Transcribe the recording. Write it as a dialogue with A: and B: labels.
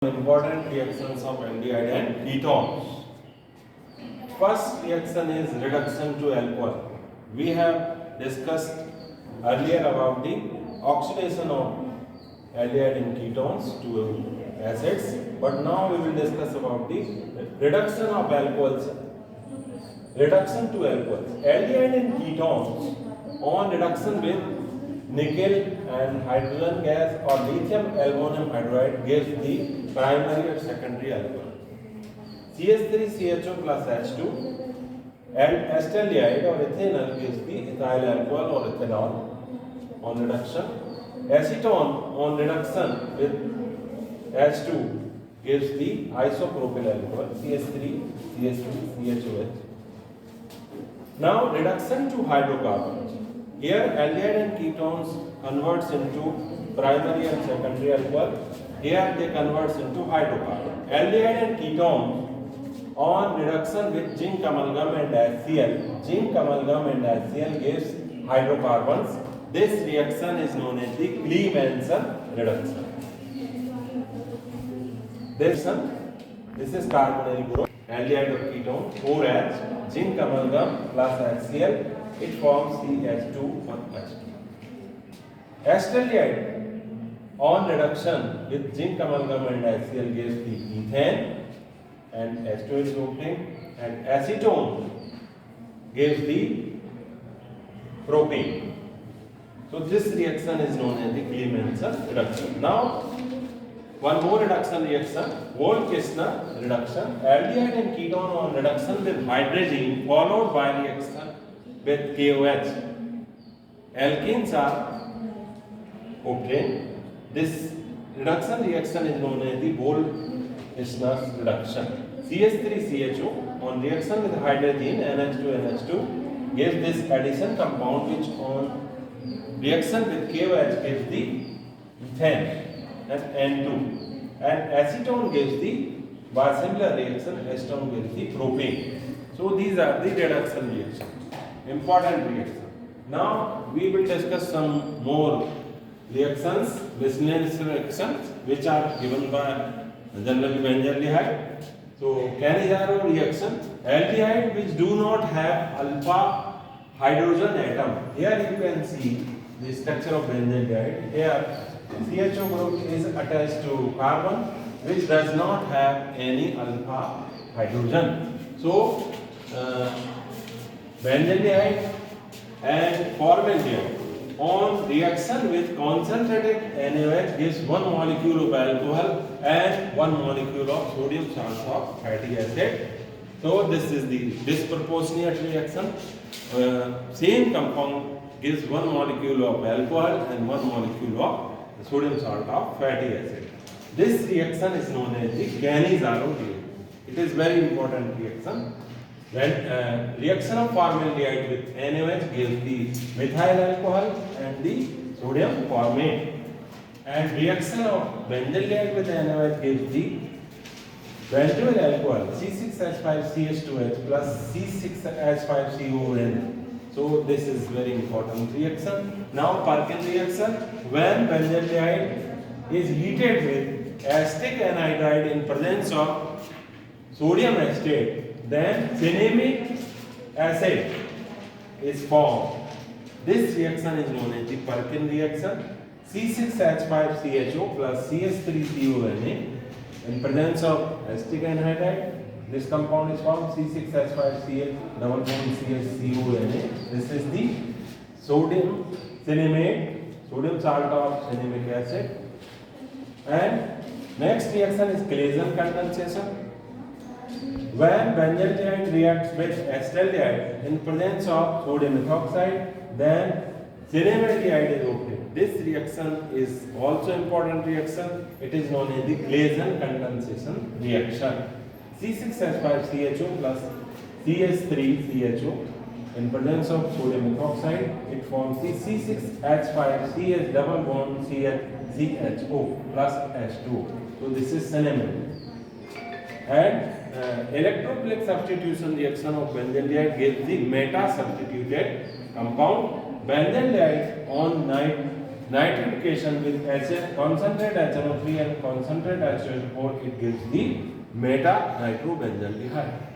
A: Important reactions of aldehyde and ketones. First reaction is reduction to alcohol. We have discussed earlier about the oxidation of aldehyde and ketones to acids, but now we will discuss about the reduction of alcohols. Reduction to alcohols. Aldehyde and ketones on reduction with nickel and hydrogen gas or lithium aluminum hydride gives the primary or secondary alcohol. CH3CHO plus H2 and acetaldehyde or ethanol gives the ethyl alcohol or ethanol on reduction. Acetone on reduction with H2 gives the isopropyl alcohol CH3CH2CHOH. Now reduction to hydrocarbons. Here aldehyde and ketones converts into primary and secondary alcohol. Here they converts into hydrocarbon. Aldehyde and ketones on reduction with zinc amalgam and HCl. Zinc amalgam and HCl gives hydrocarbons. This reaction is known as the Clee-Manson reduction. This is carbonyl group. Aldehyde of ketone 4H, zinc amalgam plus HCl. It forms CH2H2. Acetaldehyde on reduction with zinc amalgam and HCl gives the ethane and H2 is opening, and acetone gives the propane. So this reaction is known as the Clee-Manson reduction. Now one more reduction reaction, Volk-Kishner reduction. Aldehyde and ketone on reduction with hydrazine followed by reaction with KOH. Alkenes are obtained. This reduction reaction is known as the Volk-Kishner reduction. CH3CHO on reaction with hydrazine NH2NH2 gives this addition compound, which on reaction with KOH gives the ethane, that's N2, and acetone gives the, by similar reaction, acetone gives the propane. So these are the reduction reactions. Important reaction. Now we will discuss some more reactions, miscellaneous reactions, which are given by generally benzaldehyde. So Cannizzaro reaction, aldehyde which do not have alpha hydrogen atom. Here you can see the structure of benzaldehyde. Here CHO group is attached to carbon which does not have any alpha hydrogen. So benzaldehyde and formaldehyde on reaction with concentrated NaOH gives one molecule of alcohol and one molecule of sodium sulfate fatty acid. So this is the disproportionate reaction. Same compound gives one molecule of alcohol and one molecule of sodium sulfate fatty acid. This reaction is known as the Cannizzaro reaction. It is very important reaction. When reaction of formaldehyde with NaOH gives the methyl alcohol and the sodium formate, and reaction of benzaldehyde with NaOH gives the benzoyl alcohol C6H5CH2H plus C6H5CON. So this is very important reaction. Now Perkin reaction, when benzaldehyde is heated with acetic anhydride in presence of sodium acetate, then cinnamic acid is formed. This reaction is known as the Perkin reaction. C6H5CHO plus CH3CONA in presence of acetic anhydride. This compound is formed C6H5CH double bond CHCONA. This is the sodium cinnamate, sodium salt of cinnamic acid. And next reaction is Claisen condensation. When benzaldehyde reacts with acetaldehyde in presence of sodium methoxide, then cinnamaldehyde is obtained. This reaction is also important reaction. It is known as the Claisen condensation reaction. C6H5CHO plus CH3CHO in presence of sodium methoxide, it forms the C6H5CH double bond CHO plus H2O. So this is cinnamon. And electrophilic substitution reaction of benzaldehyde gives the meta substituted compound. Benzaldehyde on night nitrification with HN, concentrate HNO3 and concentrate HCl4, it gives the meta nitrobenzaldehyde.